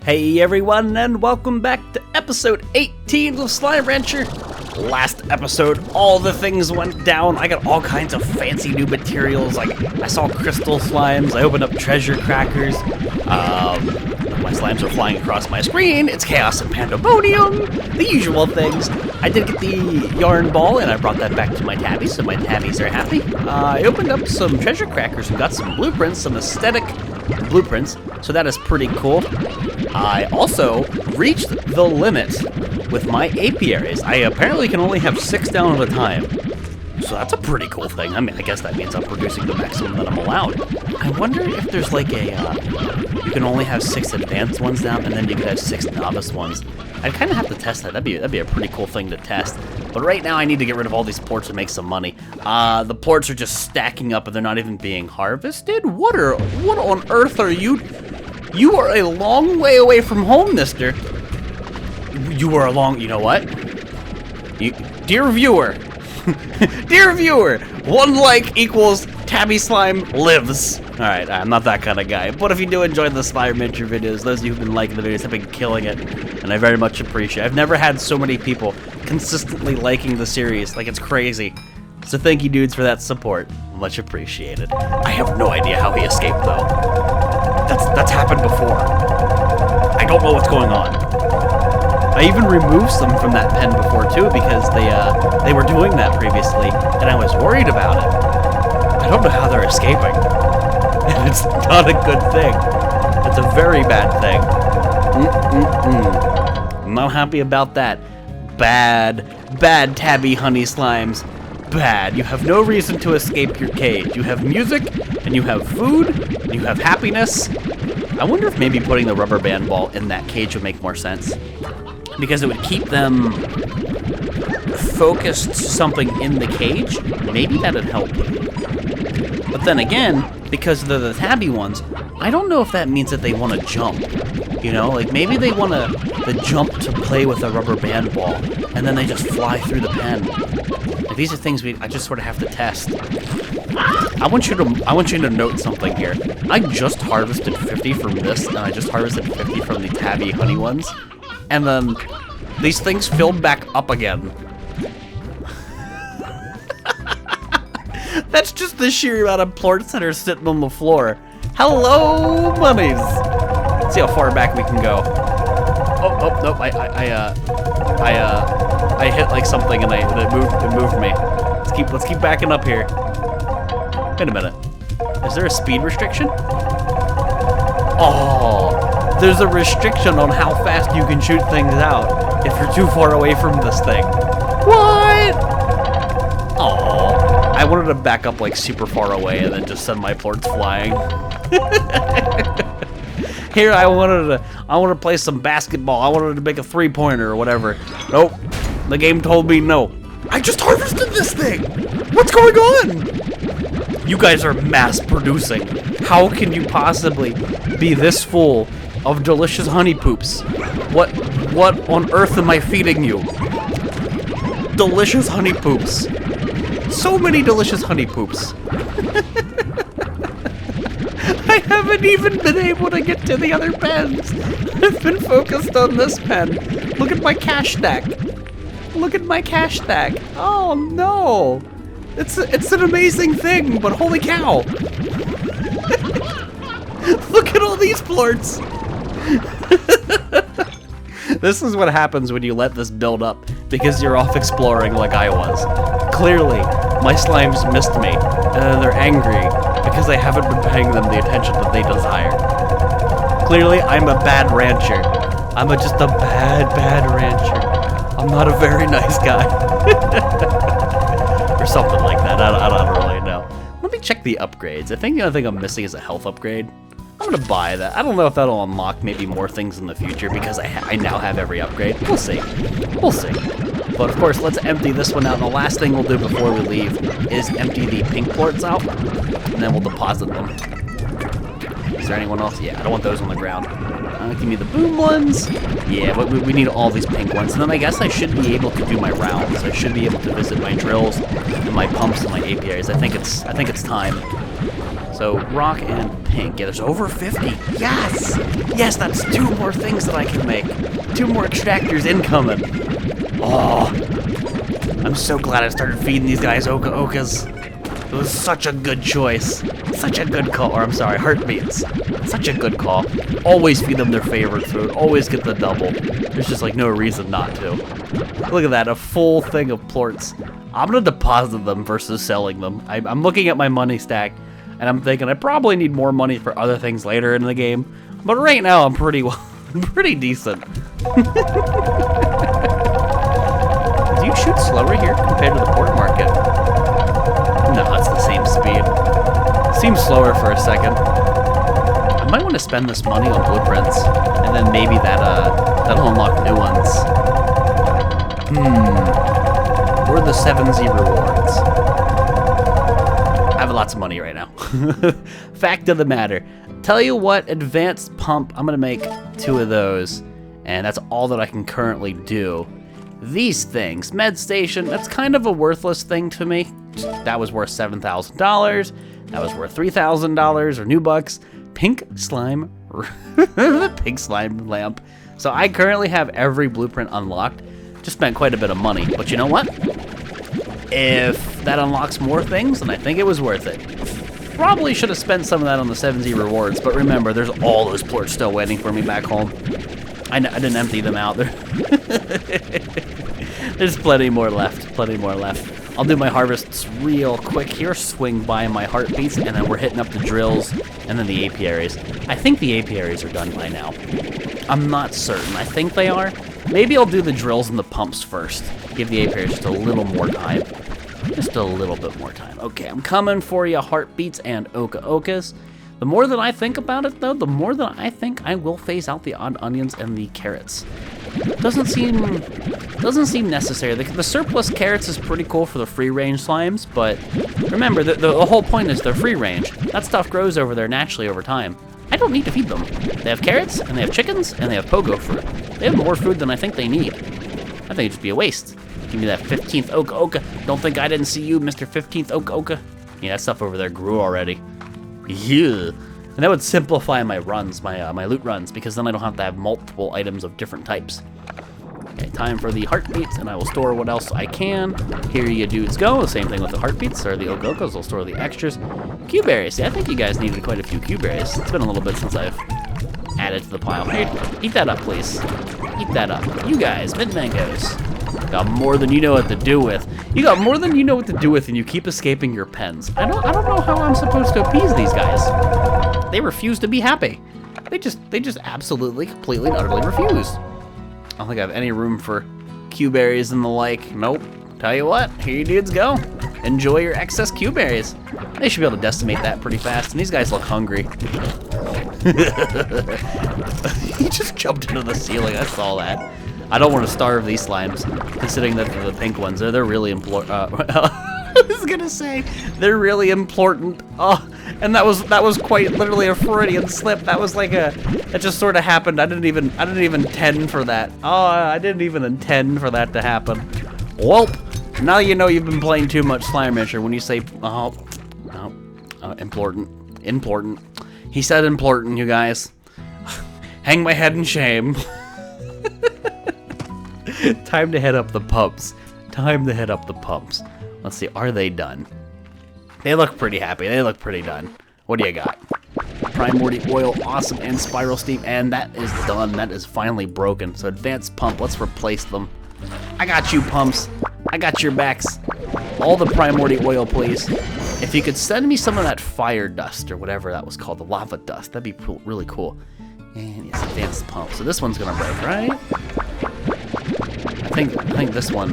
Hey everyone, and welcome back to episode 18 of Slime Rancher. Last episode, all the things went down. I got all kinds of fancy new materials, like I saw crystal slimes, I opened up treasure crackers, my slimes are flying across my screen, it's chaos and pandemonium, the usual things. I did get the yarn ball, and I brought that back to my tabbies, so my tabbies are happy. I opened up some treasure crackers and got some blueprints, some aesthetic blueprints, so that is pretty cool. I also reached the limit with my apiaries. I apparently can only have 6 down at a time. So that's a pretty cool thing. I mean, I guess that means I'm producing the maximum that I'm allowed. I wonder if there's like a, you can only have 6 advanced ones down, and then you could have 6 novice ones. I'd kind of have to test that. That'd be a pretty cool thing to test. But right now I need to get rid of all these plorts and make some money. The plorts are just stacking up and they're not even being harvested? What on earth are you? You are a long way away from home, mister. You are a long, you know what? Dear viewer, dear viewer, 1 like equals Tabby Slime lives. Alright, I'm not that kind of guy, but if you do enjoy the Slime Rancher videos, those of you who've been liking the videos have been killing it, and I very much appreciate it. I've never had so many people consistently liking the series, like it's crazy. So thank you dudes for that support, much appreciated. I have no idea how he escaped though. That's happened before. I don't know what's going on. I even removed some from that pen before too because they were doing that previously, and I was worried about it. I don't know how they're escaping, and it's not a good thing. It's a very bad thing. I'm not happy about that. Bad tabby honey slimes. Bad. You have no reason to escape your cage. You have music, and you have food, and you have happiness. I wonder if maybe putting the rubber band ball in that cage would make more sense. Because it would keep them focused something in the cage. Maybe that'd help. But then again, because they're the tabby ones, I don't know if that means that they want to jump. You know, like maybe they want to jump to play with a rubber band ball, and then they just fly through the pen. Like, these are things I just sort of have to test. I want you to note something here. I just harvested 50 from this, and I just harvested 50 from the tabby honey ones, and then these things filled back up again. That's just the sheer amount of plorts that are sitting on the floor. Hello, bunnies. Let's see how far back we can go. Oh, nope. I hit like something and it moved me. Let's keep backing up here. Wait a minute. Is there a speed restriction? Oh, there's a restriction on how fast you can shoot things out if you're too far away from this thing. What? Oh, I wanted to back up like super far away and then just send my plorts flying. Here, I wanted to play some basketball. I wanted to make a 3-pointer or whatever. Nope, the game told me no. I just harvested this thing. What's going on? You guys are mass producing. How can you possibly be this full of delicious honey poops? What on earth am I feeding you? Delicious honey poops. So many delicious honey poops. I haven't even been able to get to the other pens. I've been focused on this pen. Look at my cash stack. Look at my cash stack. Oh no. It's an amazing thing, but holy cow. Look at all these plorts. This is what happens when you let this build up because you're off exploring like I was. Clearly, my slimes missed me, and they're angry because I haven't been paying them the attention that they desire. Clearly, I'm a bad rancher. I'm just a bad rancher. I'm not a very nice guy. Or something like that. I don't really know. Let me check the upgrades. I think the only thing I'm missing is a health upgrade. I'm gonna buy that. I don't know if that'll unlock maybe more things in the future because I now have every upgrade. We'll see. We'll see. But of course, let's empty this one out. And the last thing we'll do before we leave is empty the pink plorts out, and then we'll deposit them. Is there anyone else? Yeah, I don't want those on the ground. Give me the boom ones. Yeah, but we need all these pink ones. And then I guess I should be able to do my rounds. I should be able to visit my drills and my pumps and my apiaries. I think it's time. So rock and pink. Yeah, there's over 50. Yes! Yes, that's 2 more things that I can make. 2 more extractors incoming. Oh, I'm so glad I started feeding these guys Oka Okas. It was such a good choice. Such a good call. Or I'm sorry, heartbeats. Such a good call. Always feed them their favorite food. Always get the double. There's just like no reason not to. Look at that, a full thing of plorts. I'm gonna deposit them versus selling them. I'm looking at my money stack, and I'm thinking I probably need more money for other things later in the game. But right now, I'm pretty decent. Do you shoot slower here compared to the port market? No, it's the same speed. Seems slower for a second. I might want to spend this money on blueprints, and then maybe that'll unlock new ones. Or the 7Z rewards. I have lots of money right now. Fact of the matter. Tell you what, advanced pump, I'm gonna make 2 of those, and that's all that I can currently do. These things, med station, that's kind of a worthless thing to me. That was worth $7,000. That was worth $3,000 or new bucks. Pink slime, pink slime lamp. So I currently have every blueprint unlocked. Just spent quite a bit of money, but you know what? If that unlocks more things, then I think it was worth it. Probably should have spent some of that on the 7Z rewards, but remember, there's all those plorts still waiting for me back home. I didn't empty them out. There's plenty more left, plenty more left. I'll do my harvests real quick here, swing by my heartbeats, and then we're hitting up the drills and then the apiaries. I think the apiaries are done by now. I'm not certain. I think they are. Maybe I'll do the drills and the pumps first. Give the apiaries just a little more time. Just a little bit more time. Okay, I'm coming for you, heartbeats and Oka Okas. The more that I think about it, though, the more that I think I will phase out the odd onions and the carrots. Doesn't seem necessary. The surplus carrots is pretty cool for the free-range slimes, but remember, the whole point is they're free-range. That stuff grows over there naturally over time. I don't need to feed them. They have carrots, and they have chickens, and they have pogo fruit. They have more food than I think they need. I think it'd just be a waste. Give me that 15th Oka Oka. Don't think I didn't see you, Mr. 15th Oka Oka. Yeah, that stuff over there grew already. Yeah. And that would simplify my runs, my loot runs, because then I don't have to have multiple items of different types. Okay, time for the heartbeats, and I will store what else I can. Here you dudes go. The same thing with the heartbeats, or the Oka Okas. I'll store the extras. Q-berries. Yeah, I think you guys needed quite a few Q-berries. It's been a little bit since I've added to the pile. Here, eat that up, please. Eat that up. You guys, mid-mangoes. Got more than you know what to do with. You got more than you know what to do with, and you keep escaping your pens. I don't know how I'm supposed to appease these guys. They refuse to be happy. They just absolutely, completely, and utterly refuse. I don't think I have any room for Q-berries and the like. Nope. Tell you what, here you dudes go. Enjoy your excess Q-berries. They should be able to decimate that pretty fast, and these guys look hungry. He just jumped into the ceiling, I saw that. I don't want to starve these slimes, considering that they're the pink ones. They're really important. I was gonna say they're really important. Oh, and that was quite literally a Freudian slip. That was like that just sort of happened. I didn't even intend for that. Oh, I didn't even intend for that to happen. Welp. Now you know you've been playing too much Slime Rancher when you say important. He said important, you guys. Hang my head in shame. Time to head up the pumps. Time to head up the pumps. Let's see, are they done? They look pretty happy. They look pretty done. What do you got? Primordial oil, awesome, and spiral steam, and that is done. That is finally broken. So advanced pump, let's replace them. I got you, pumps. I got your backs. All the primordial oil, please. If you could send me some of that fire dust, or whatever that was called, the lava dust, that'd be really cool. And yes, advanced pump. So this one's gonna break, right? I think this one.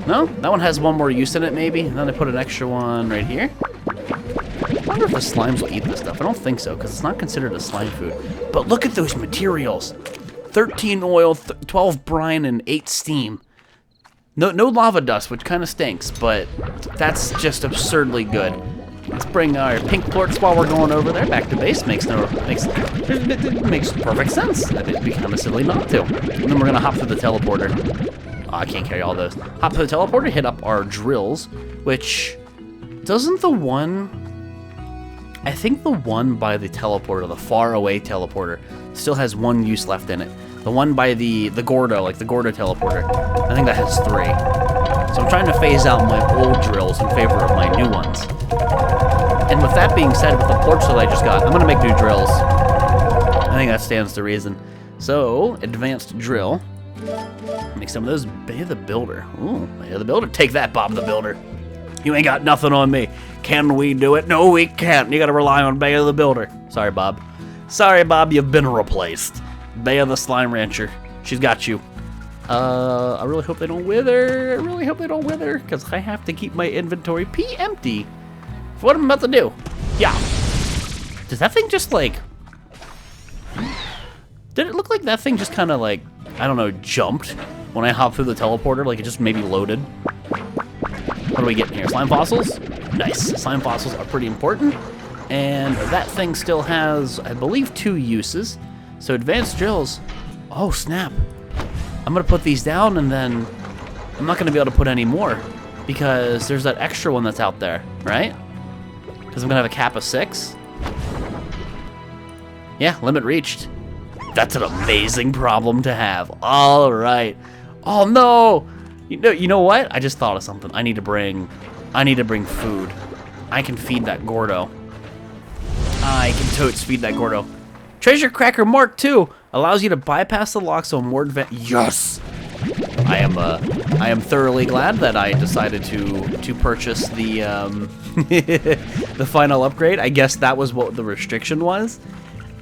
No, that one has one more use in it, maybe. And then I put an extra one right here. I wonder if the slimes will eat this stuff. I don't think so, because it's not considered a slime food. But look at those materials. 13 oil, 12 brine, and 8 steam. No lava dust, which kind of stinks, but that's just absurdly good. Let's bring our pink plorts while we're going over there. Back to base makes perfect sense. It'd be kind of silly not to. And then we're gonna hop through the teleporter. Oh, I can't carry all those. Hop through the teleporter, hit up our drills, which doesn't the one I think the one by the teleporter, the far away teleporter, still has 1 use left in it. The one by the Gordo, like the Gordo teleporter, I think that has 3. So I'm trying to phase out my old drills in favor of my new ones. And with that being said, with the porch that I just got, I'm going to make new drills. I think that stands to reason. So, advanced drill. Make some of those. Bay the Builder. Ooh, Bay the Builder. Take that, Bob the Builder. You ain't got nothing on me. Can we do it? No, we can't. You gotta rely on Bay the Builder. Sorry, Bob. Sorry, Bob, you've been replaced. Bay the Slime Rancher. She's got you. I really hope they don't wither. I really hope they don't wither, because I have to keep my inventory empty for what I'm about to do. Yeah. Does that thing just, like... Did it look like that thing just kind of, like, I don't know, jumped when I hopped through the teleporter? Like, it just maybe loaded? What do we get in here? Slime fossils? Nice. Slime fossils are pretty important. And that thing still has, I believe, 2 uses. So advanced drills. Oh, snap. I'm going to put these down, and then I'm not going to be able to put any more, because there's that extra one that's out there, right? Because I'm going to have a cap of 6. Yeah, limit reached. That's an amazing problem to have. All right. Oh no! You know what? I just thought of something. I need to bring food. I can feed that Gordo. I can totes feed that Gordo. Treasure Cracker Mark II allows you to bypass the locks on more advanced. Yes. I am thoroughly glad that I decided to purchase the the final upgrade. I guess that was what the restriction was.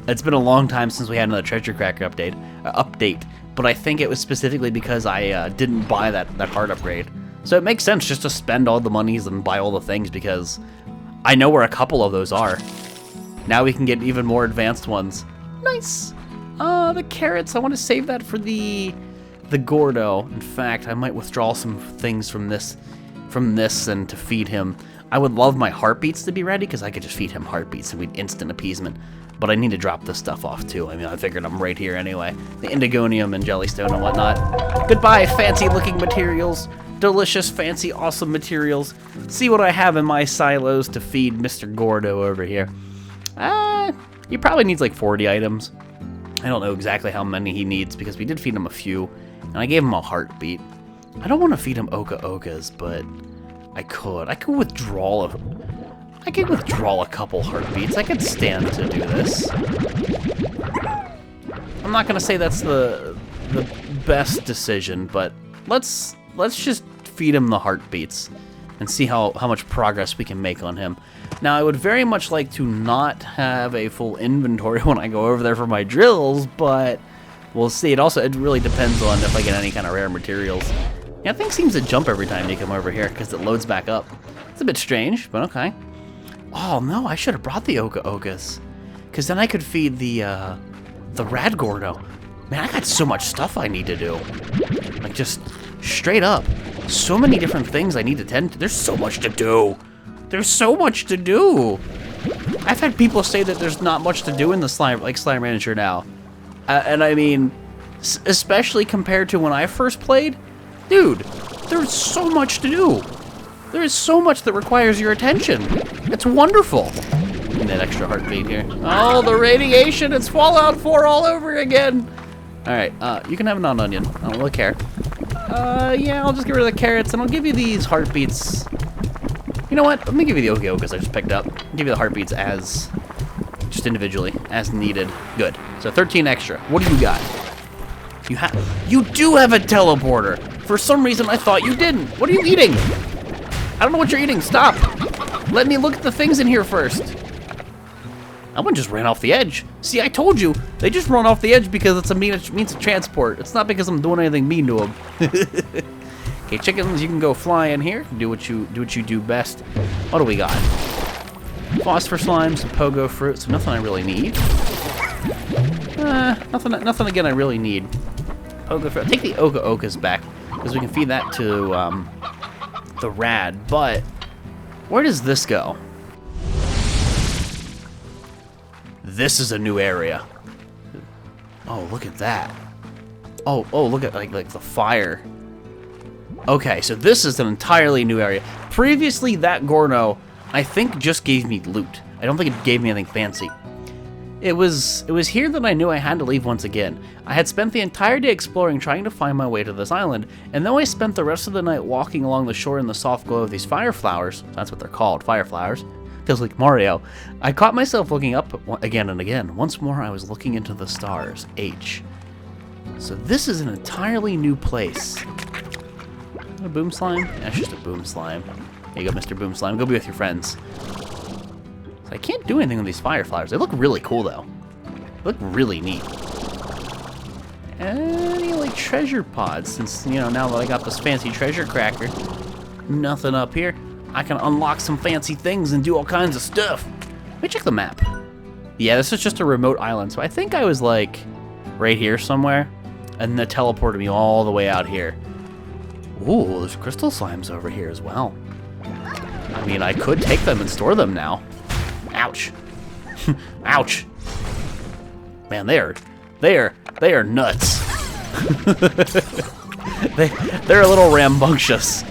It's been a long time since we had another Treasure Cracker update, but I think it was specifically because I didn't buy that hard upgrade. So it makes sense just to spend all the monies and buy all the things, because I know where a couple of those are. Now we can get even more advanced ones. Nice. The carrots, I want to save that for the Gordo. In fact, I might withdraw some things from this and to feed him. I would love my heartbeats to be ready, because I could just feed him heartbeats and we'd instant appeasement. But I need to drop this stuff off too. I mean, I figured I'm right here anyway. The Indigonium and Jellystone and whatnot. Goodbye, fancy looking materials. Delicious, fancy, awesome materials. See what I have in my silos to feed Mr. Gordo over here. He probably needs like 40 items. I don't know exactly how many he needs, because we did feed him a few, and I gave him a heartbeat. I don't want to feed him Oka-Okas, but I could. I could withdraw a couple heartbeats. I could stand to do this. I'm not gonna say that's the best decision, but let's just feed him the heartbeats and see how much progress we can make on him. Now, I would very much like to not have a full inventory when I go over there for my drills, but we'll see. It really depends on if I get any kind of rare materials. Yeah, that thing seems to jump every time you come over here, because it loads back up. It's a bit strange, but okay. Oh no, I should have brought the Oka-Okas, because then I could feed the Rad Gordo. Man, I got so much stuff I need to do. Like, just straight up. So many different things I need to tend to. There's so much to do. There's so much to do. I've had people say that there's not much to do in the Slime Rancher now. And I mean, especially compared to when I first played, dude, there's so much to do. There is so much that requires your attention. It's wonderful. And that extra heartbeat here. Oh, the radiation! It's Fallout 4 all over again. All right, you can have an onion. I don't really care. Yeah, I'll just get rid of the carrots, and I'll give you these heartbeats. You know what? Let me give you the Oka-Okas I just picked up. I'll give you the heartbeats just individually, as needed. Good. So 13 extra. What do you got? You do have a teleporter. For some reason, I thought you didn't. What are you eating? I don't know what you're eating. Stop. Let me look at the things in here first. That one just ran off the edge. See, I told you. They just run off the edge because it's a means of transport. It's not because I'm doing anything mean to them. Okay, chickens, you can go fly in here. Do what you do best. What do we got? Phosphor slime, some pogo fruit, so nothing I really need. Nothing again I really need. Pogo fruit. Take the Oka-Okas back, because we can feed that to the Rad. But where does this go? This is a new area. Oh, look at that. Oh, look at like the fire. Okay, so this is an entirely new area. Previously, that Gordo, I think, just gave me loot. I don't think it gave me anything fancy. It was here that I knew I had to leave once again. I had spent the entire day exploring, trying to find my way to this island, and though I spent the rest of the night walking along the shore in the soft glow of these fire flowers, that's what they're called, fire flowers, feels like Mario, I caught myself looking up again and again. Once more, I was looking into the stars. H. So this is an entirely new place. A boom slime? That's just a boom slime. There you go, Mr. Boom Slime. Go be with your friends. So I can't do anything with these fire flowers. They look really cool, though. They look really neat. Any, like, treasure pods? Since, you know, now that I got this fancy treasure cracker, nothing up here. I can unlock some fancy things and do all kinds of stuff. Let me check the map. Yeah, this is just a remote island, so I think I was, like, right here somewhere, and then it teleported me all the way out here. Ooh, there's crystal slimes over here as well. I mean, I could take them and store them now. Ouch. Ouch. Man, they are nuts. They're a little rambunctious.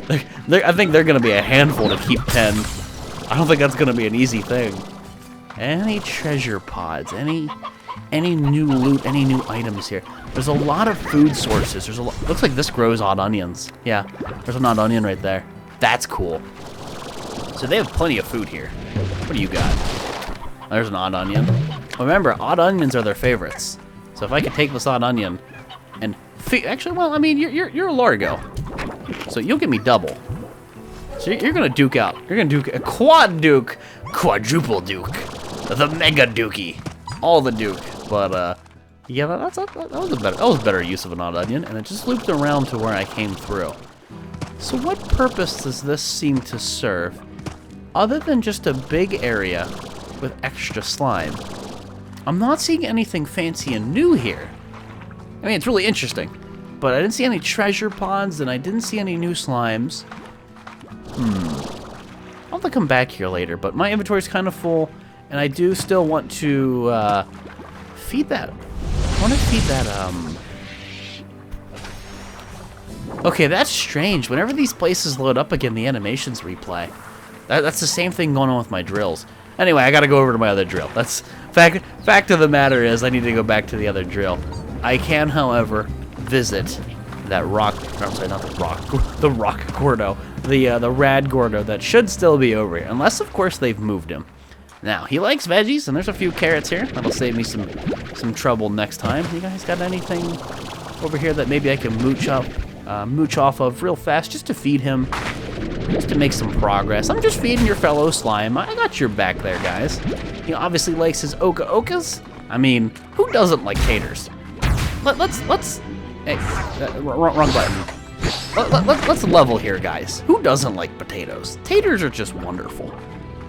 I think they're gonna be a handful to keep 10. I don't think that's gonna be an easy thing. Any treasure pods, any new loot, any new items here. There's a lot of food sources. There's a lot, looks like this grows odd onions. Yeah, there's an odd onion right there. That's cool. So they have plenty of food here. What do you got? There's an odd onion. Remember, odd onions are their favorites. So if I could take this odd onion and actually, well, I mean, you're a Largo, so you'll give me double. So you're gonna duke out. You're gonna duke a quad duke, quadruple duke, the mega dookie, all the duke. But yeah, that was a better use of an odd onion, and it just looped around to where I came through. So what purpose does this seem to serve, other than just a big area with extra slime? I'm not seeing anything fancy and new here. I mean, it's really interesting, but I didn't see any treasure pods, and I didn't see any new slimes. I'll have to come back here later, but my inventory's kind of full, and I do still want to feed that. I want to feed that, Okay, that's strange. Whenever these places load up again, the animations replay. That's the same thing going on with my drills. Anyway, I gotta go over to my other drill. That's fact of the matter is I need to go back to the other drill. I can, however, visit that rock. I'm sorry, not the rock. The Rad Gordo. The Rad Gordo that should still be over here, unless of course they've moved him. Now he likes veggies, and there's a few carrots here. That'll save me some trouble next time. You guys got anything over here that maybe I can mooch off of real fast just to feed him? Just to make some progress. I'm just feeding your fellow slime. I got your back there, guys. He obviously likes his okas. I mean, who doesn't like taters? Let's. Hey, wrong button. Let's level here, guys. Who doesn't like potatoes? Taters are just wonderful.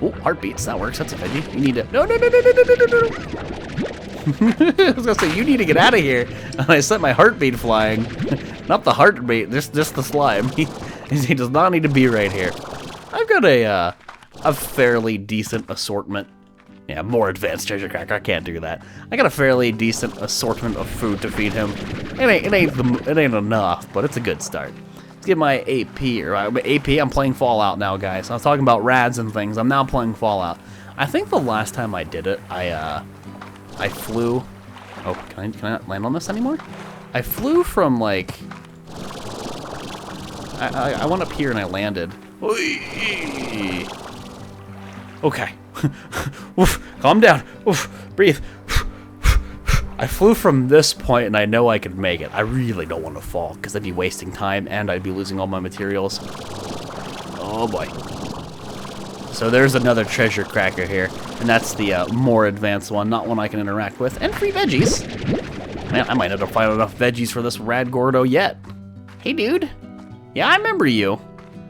Oh, heartbeats. That works. That's a veggie. You need to. No. I was gonna say you need to get out of here. And I sent my heartbeat flying. Not the heartbeat. Just the slime. He does not need to be right here. I've got a fairly decent assortment. Yeah, more advanced treasure cracker. I can't do that. I got a fairly decent assortment of food to feed him. It ain't enough, but it's a good start. Let's get my AP. I'm playing Fallout now, guys. I was talking about rads and things. I'm now playing Fallout. I think the last time I did it, I flew. Oh, can I not land on this anymore? I flew from like. I went up here and I landed. Okay. Oof, calm down. Oof, breathe. I flew from this point and I know I could make it. I really don't want to fall because I'd be wasting time and I'd be losing all my materials. Oh boy. So there's another treasure cracker here, and that's the more advanced one, not one I can interact with. And free veggies. Man, I might not have found enough veggies for this Rad Gordo yet. Hey, dude. Yeah, I remember you.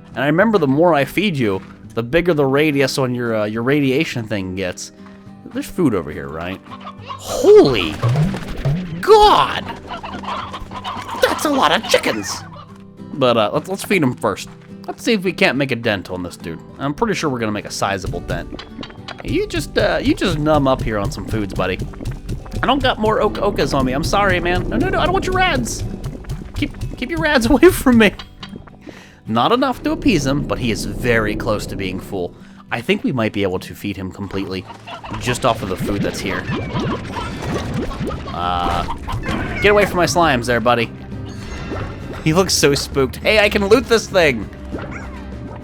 And I remember the more I feed you, the bigger the radius on your radiation thing gets. There's food over here, right? Holy God! That's a lot of chickens! But let's feed them first. Let's see if we can't make a dent on this dude. I'm pretty sure we're gonna make a sizable dent. You just numb up here on some foods, buddy. I don't got more okas on me. I'm sorry, man. No, I don't want your rads. Keep your rads away from me. Not enough to appease him, but he is very close to being full. I think we might be able to feed him completely just off of the food that's here. Get away from my slimes there, buddy. He looks so spooked. Hey, I can loot this thing.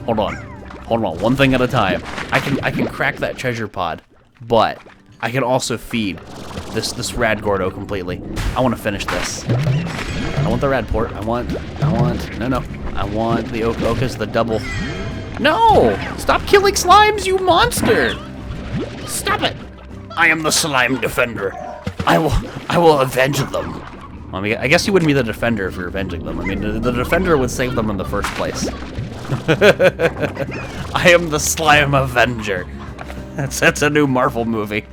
Hold on. Hold on, one thing at a time. I can crack that treasure pod, but I can also feed this Rad Gordo completely. I want to finish this. I want the Rad Port. I want, no. I want the Okas, the double. No! Stop killing slimes, you monster! Stop it! I am the slime defender. I will avenge them. I mean, I guess you wouldn't be the defender if you're avenging them. I mean, the defender would save them in the first place. I am the slime avenger. That's a new Marvel movie.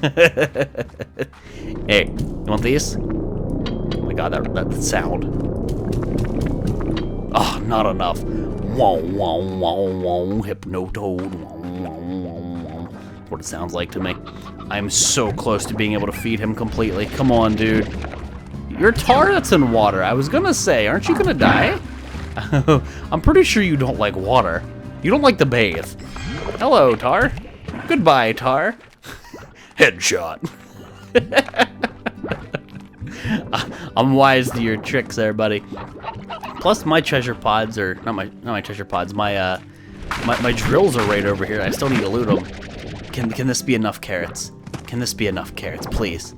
Hey, you want these? Oh my god, that sound. Oh, not enough. Wow, wow, wow, wow, hypnotoad. Wow, wow, wow, wow. That's what it sounds like to me. I'm so close to being able to feed him completely. Come on, dude. You're tar that's in water. I was gonna say, aren't you gonna die? I'm pretty sure you don't like water. You don't like to bathe. Hello, tar. Goodbye, tar. Headshot. I'm wise to your tricks there, buddy. Plus, my treasure pods are not my treasure pods. My drills are right over here. I still need to loot them. Can this be enough carrots? Can this be enough carrots, please?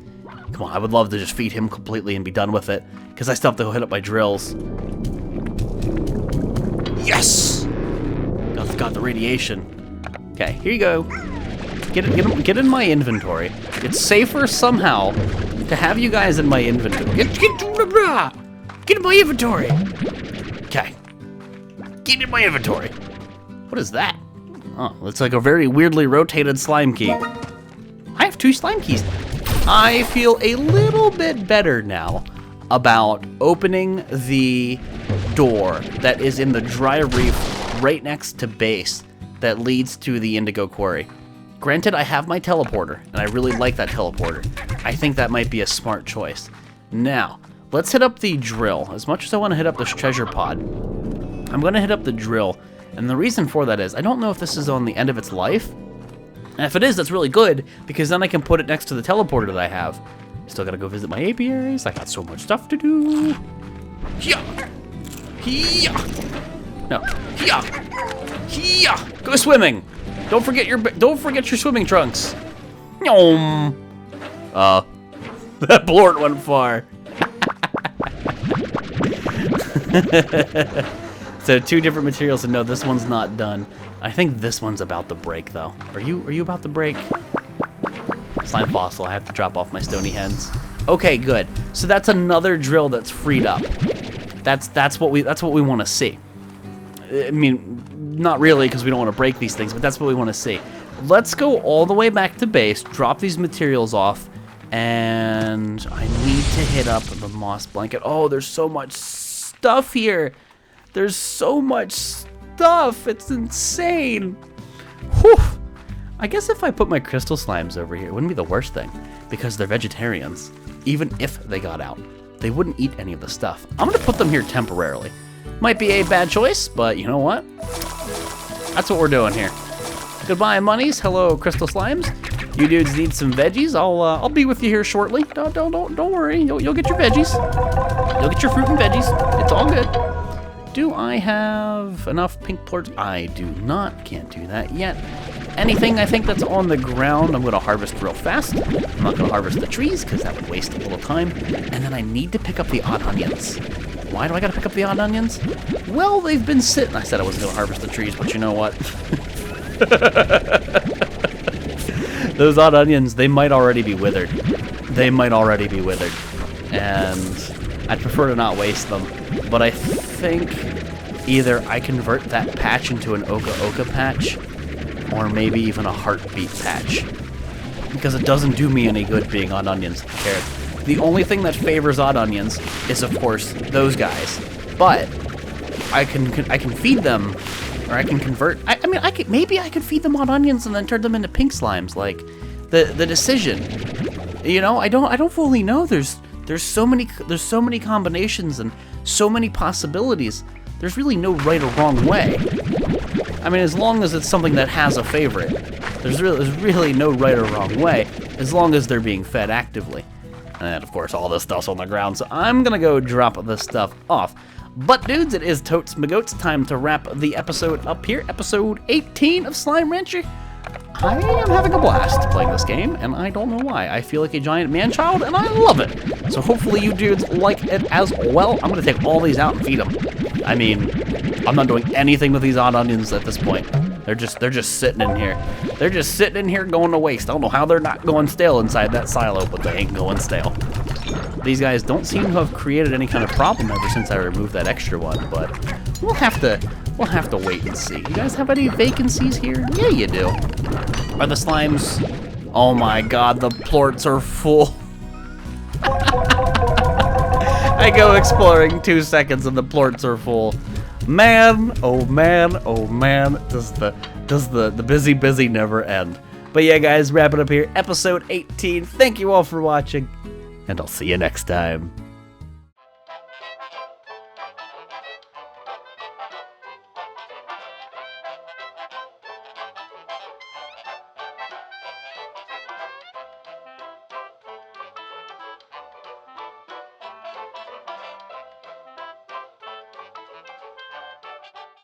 Come on, I would love to just feed him completely and be done with it, because I still have to go hit up my drills. Yes! Got the radiation. Okay, here you go. Get in my inventory. It's safer somehow to have you guys in my inventory. Get in my inventory. Okay. Get in my inventory. What is that? Oh, looks like a very weirdly rotated slime key. I have 2 slime keys. I feel a little bit better now about opening the door that is in the dry reef right next to base that leads to the indigo quarry. Granted, I have my teleporter, and I really like that teleporter. I think that might be a smart choice. Now, let's hit up the drill. As much as I want to hit up this treasure pod, I'm going to hit up the drill. And the reason for that is, I don't know if this is on the end of its life. And if it is, that's really good, because then I can put it next to the teleporter that I have. Still got to go visit my apiaries. I got so much stuff to do. Here. Here. No. Here. Here. Go swimming. Don't forget your swimming trunks. That blort went far. So 2 different materials, and no, this one's not done. I think this one's about to break though. Are you about to break? Slime fossil. I have to drop off my stony hens. Okay, good. So that's another drill that's freed up. That's what we want to see. I mean, not really, because we don't want to break these things, but that's what we want to see. Let's go all the way back to base, drop these materials off, and I need to hit up the moss blanket. Oh, there's so much stuff here. There's so much stuff. It's insane. Whew. I guess if I put my crystal slimes over here, it wouldn't be the worst thing, because they're vegetarians. Even if they got out, they wouldn't eat any of the stuff. I'm going to put them here temporarily. Might be a bad choice, but you know what? That's what we're doing here. Goodbye, monies. Hello, crystal slimes. You dudes need some veggies. I'll be with you here shortly. Don't worry. You'll get your veggies. You'll get your fruit and veggies. It's all good. Do I have enough pink plorts? I do not. Can't do that yet. Anything I think that's on the ground, I'm going to harvest real fast. I'm not going to harvest the trees because that would waste a little time. And then I need to pick up the odd onions. Why do I got to pick up the odd onions? Well, they've been sitting. I said I wasn't going to harvest the trees, but you know what? Those odd onions, they might already be withered. They might already be withered. And I'd prefer to not waste them. But I think either I convert that patch into an Oka patch, or maybe even a heartbeat patch. Because it doesn't do me any good being odd onions and carrots. The only thing that favors odd onions is, of course, those guys. But I can feed them, or I can convert. I mean, maybe I could feed them odd onions and then turn them into pink slimes. Like the decision, you know, I don't fully know. There's so many combinations and so many possibilities. There's really no right or wrong way. I mean, as long as it's something that has a favorite, there's really no right or wrong way, as long as they're being fed actively. And of course, all this stuff's on the ground, so I'm gonna go drop this stuff off. But dudes, it is totes magoats time to wrap the episode up here, episode 18 of Slime Rancher. I am having a blast playing this game, and I don't know why. I feel like a giant man-child, and I love it. So hopefully you dudes like it as well. I'm gonna take all these out and feed them. I mean, I'm not doing anything with these odd onions at this point. They're just sitting in here. They're just sitting in here going to waste. I don't know how they're not going stale inside that silo, but they ain't going stale. These guys don't seem to have created any kind of problem ever since I removed that extra one, but we'll have to wait and see. You guys have any vacancies here? Yeah, you do. Are the slimes? Oh my god, the plorts are full. I go exploring 2 seconds and the plorts are full. Man, oh man, oh man, does the busy never end. But yeah, guys, wrap it up here. Episode 18. Thank you all for watching, and I'll see you next time.